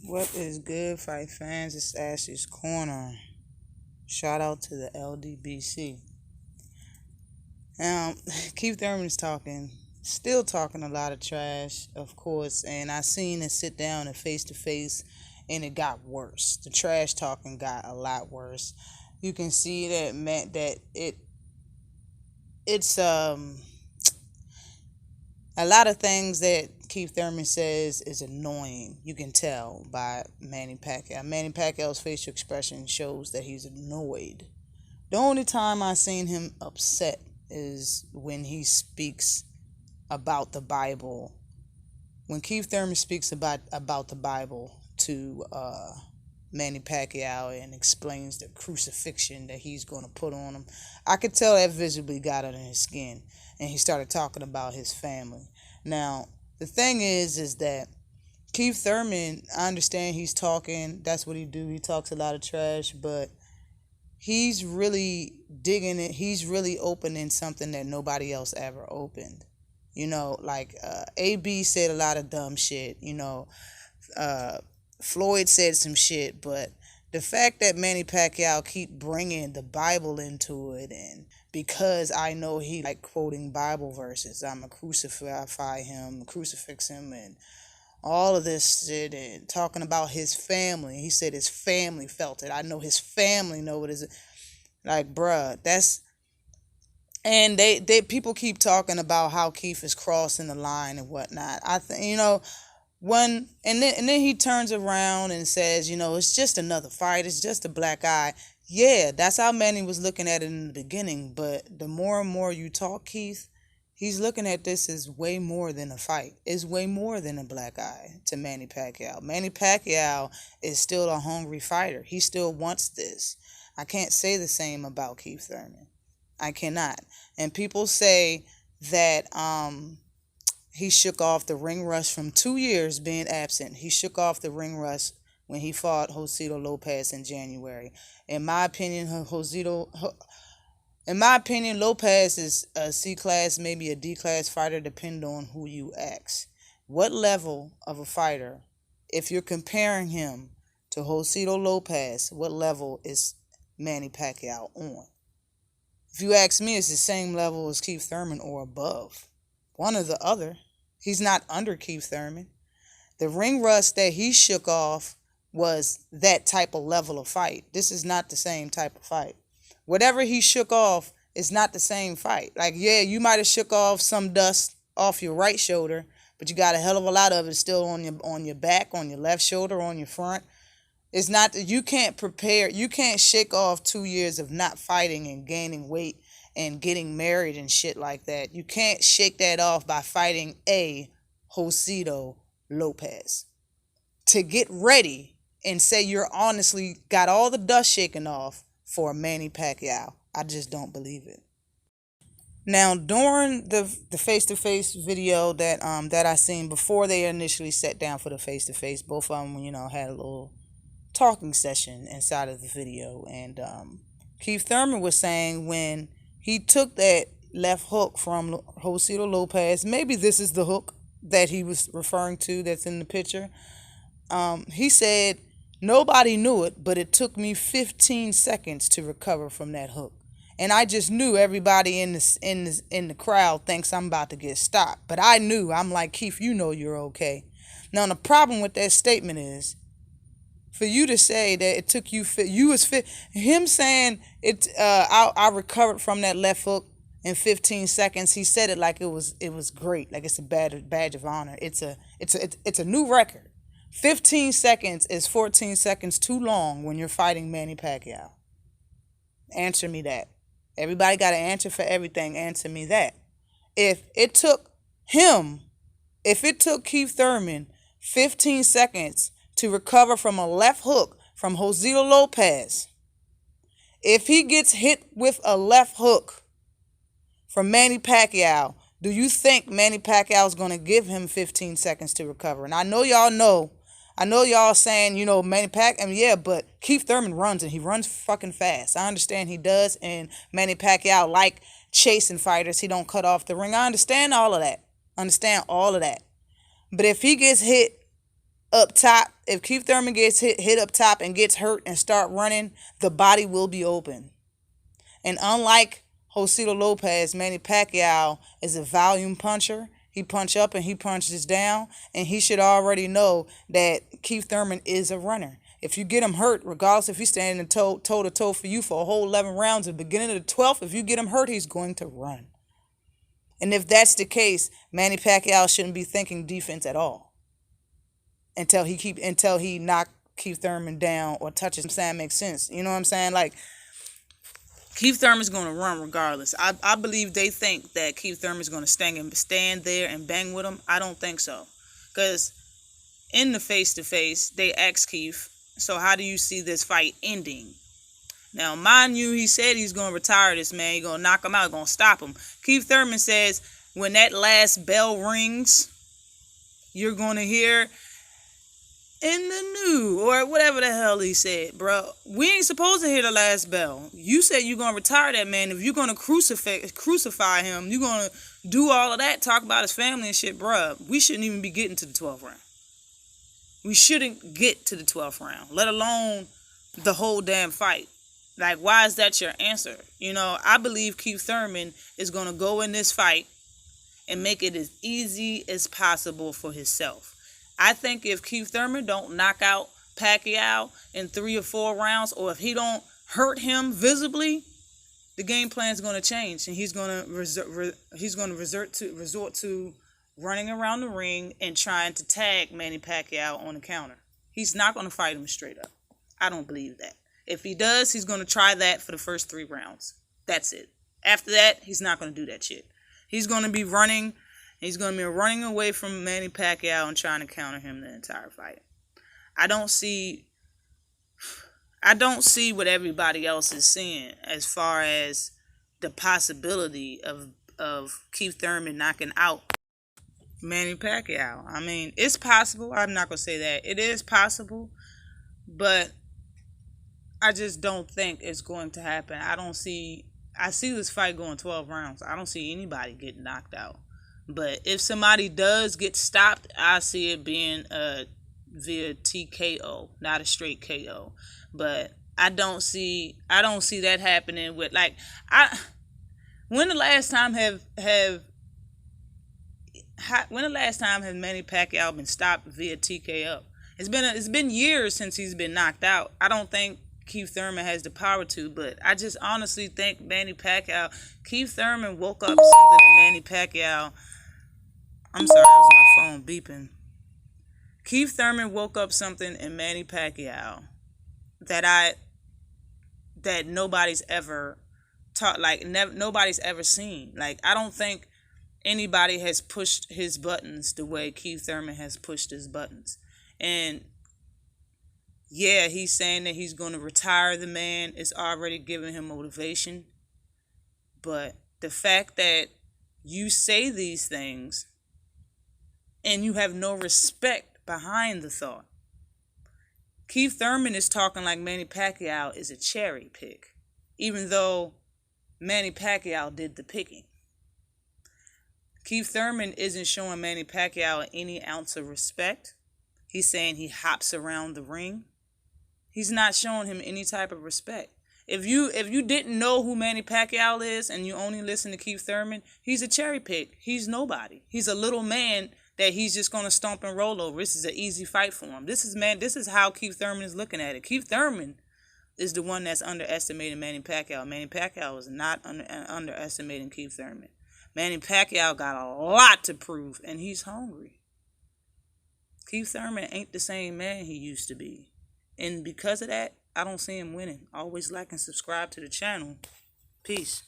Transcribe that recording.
What is good, fight fans? It's Ashley's Corner. Shout out to the LDBC. Now, Keith Thurman's still talking a lot of trash, of course, and I seen it sit down and face to face, and it got worse. The trash talking got a lot worse. You can see that it's a lot of things that Keith Thurman says is annoying. You can tell by Manny Pacquiao. Manny Pacquiao's facial expression shows that he's annoyed. The only time I've seen him upset is when he speaks about the Bible. When Keith Thurman speaks about the Bible to Manny Pacquiao and explains the crucifixion that he's going to put on him, I could tell that visibly got under his skin, and he started talking about his family. Now, the thing is that Keith Thurman, I understand he's talking, that's what he do, he talks a lot of trash, but he's really digging it, he's really opening something that nobody else ever opened. Like AB said a lot of dumb shit, Floyd said some shit, but the fact that Manny Pacquiao keep bringing the Bible into it, and because I know he like quoting Bible verses, I'm a crucifix him, and all of this shit, and talking about his family. He said his family felt it. I know his family know what is like, bruh. And they people keep talking about how Keith is crossing the line and whatnot. I think then he turns around and says, it's just another fight, it's just a black eye. Yeah, that's how Manny was looking at it in the beginning, but the more and more you talk, Keith, he's looking at this as way more than a fight. It's way more than a black eye to Manny Pacquiao. Manny Pacquiao is still a hungry fighter. He still wants this. I can't say the same about Keith Thurman. I cannot. And people say that he shook off the ring rust from 2 years being absent. He shook off the ring rust when he fought Josito Lopez in January. In my opinion, Lopez is a C-class, maybe a D-class fighter, depending on who you ask. What level of a fighter, if you're comparing him to Josito Lopez, what level is Manny Pacquiao on? If you ask me, it's the same level as Keith Thurman or above. One or the other. He's not under Keith Thurman. The ring rust that he shook off was that type of level of fight. This is not the same type of fight. Whatever he shook off is not the same fight. Like, yeah, you might have shook off some dust off your right shoulder, but you got a hell of a lot of it still on your back, on your left shoulder, on your front. It's not that you can't shake off 2 years of not fighting and gaining weight and getting married and shit like that. You can't shake that off by fighting a Josito Lopez. To get ready and say you're honestly got all the dust shaken off for Manny Pacquiao, I just don't believe it. Now, during the face-to-face video that I seen before they initially sat down for the face-to-face, both of them, had a little talking session inside of the video, and Keith Thurman was saying when he took that left hook from Josito Lopez, maybe this is the hook that he was referring to that's in the picture. He said nobody knew it, but it took me 15 seconds to recover from that hook, and I just knew everybody in the crowd thinks I'm about to get stopped, but I knew. I'm like, Keith, you're okay. Now the problem with that statement is, for you to say that it took you him saying it, I recovered from that left hook in 15 seconds. He said it like it was great, like it's a badge of honor. It's a new record. 15 seconds is 14 seconds too long when you're fighting Manny Pacquiao. Answer me that. Everybody got an answer for everything. Answer me that. If it took Keith Thurman 15 seconds to recover from a left hook from Josito Lopez, if he gets hit with a left hook from Manny Pacquiao, do you think Manny Pacquiao is going to give him 15 seconds to recover? And I know y'all saying, Manny Pacquiao, yeah, but Keith Thurman runs, and he runs fucking fast. I understand he does, and Manny Pacquiao like chasing fighters. He don't cut off the ring. I understand all of that. But if he gets hit up top, if Keith Thurman gets hit up top and gets hurt and start running, the body will be open. And unlike Josito Lopez, Manny Pacquiao is a volume puncher. He punch up and he punches down, and he should already know that Keith Thurman is a runner. If you get him hurt, regardless if he's standing toe to toe for you for a whole 11 rounds, at the beginning of the 12th, if you get him hurt, he's going to run. And if that's the case, Manny Pacquiao shouldn't be thinking defense at all until he knock Keith Thurman down or touches him. Saying makes sense. You know what I'm saying? Like, Keith Thurman's going to run regardless. I believe they think that Keith Thurman's going to stand there and bang with him. I don't think so. Because in the face-to-face, they asked Keith, so how do you see this fight ending? Now, mind you, he said he's going to retire this man. He's going to knock him out. He's going to stop him. Keith Thurman says when that last bell rings, you're going to hear in the new, or whatever the hell he said, bro. We ain't supposed to hear the last bell. You said you're going to retire that man. If you're going to crucify him, you're going to do all of that, talk about his family and shit, bro. We shouldn't even be getting to the 12th round. We shouldn't get to the 12th round, let alone the whole damn fight. Like, why is that your answer? You know, I believe Keith Thurman is going to go in this fight and make it as easy as possible for himself. I think if Keith Thurman don't knock out Pacquiao in 3 or 4 rounds, or if he don't hurt him visibly, the game plan is going to change, and he's going to resort to running around the ring and trying to tag Manny Pacquiao on the counter. He's not going to fight him straight up. I don't believe that. If he does, he's going to try that for the first 3 rounds. That's it. After that, he's not going to do that shit. He's going to be running. He's going to be running away from Manny Pacquiao and trying to counter him the entire fight. I don't see what everybody else is seeing as far as the possibility of Keith Thurman knocking out Manny Pacquiao. I mean, it's possible. I'm not going to say that. It is possible, but I just don't think it's going to happen. I see this fight going 12 rounds. I don't see anybody getting knocked out. But if somebody does get stopped, I see it being via TKO, not a straight KO. But I don't see that happening with, like, when the last time have Manny Pacquiao been stopped via TKO? It's been years since he's been knocked out. I don't think Keith Thurman has the power to, but I just honestly think Keith Thurman woke up something in Manny Pacquiao. I'm sorry, that was my phone beeping. Keith Thurman woke up something in Manny Pacquiao that nobody's ever taught, like nobody's ever seen. Like, I don't think anybody has pushed his buttons the way Keith Thurman has pushed his buttons. And yeah, he's saying that he's going to retire the man. It's already giving him motivation. But the fact that you say these things and you have no respect behind the thought. Keith Thurman is talking like Manny Pacquiao is a cherry pick, even though Manny Pacquiao did the picking. Keith Thurman isn't showing Manny Pacquiao any ounce of respect. He's saying he hops around the ring. He's not showing him any type of respect. If you didn't know who Manny Pacquiao is and you only listen to Keith Thurman, he's a cherry pick. He's nobody. He's a little man that he's just going to stomp and roll over. This is an easy fight for him. This is how Keith Thurman is looking at it. Keith Thurman is the one that's underestimating Manny Pacquiao. Manny Pacquiao is not underestimating Keith Thurman. Manny Pacquiao got a lot to prove, and he's hungry. Keith Thurman ain't the same man he used to be. And because of that, I don't see him winning. Always like and subscribe to the channel. Peace.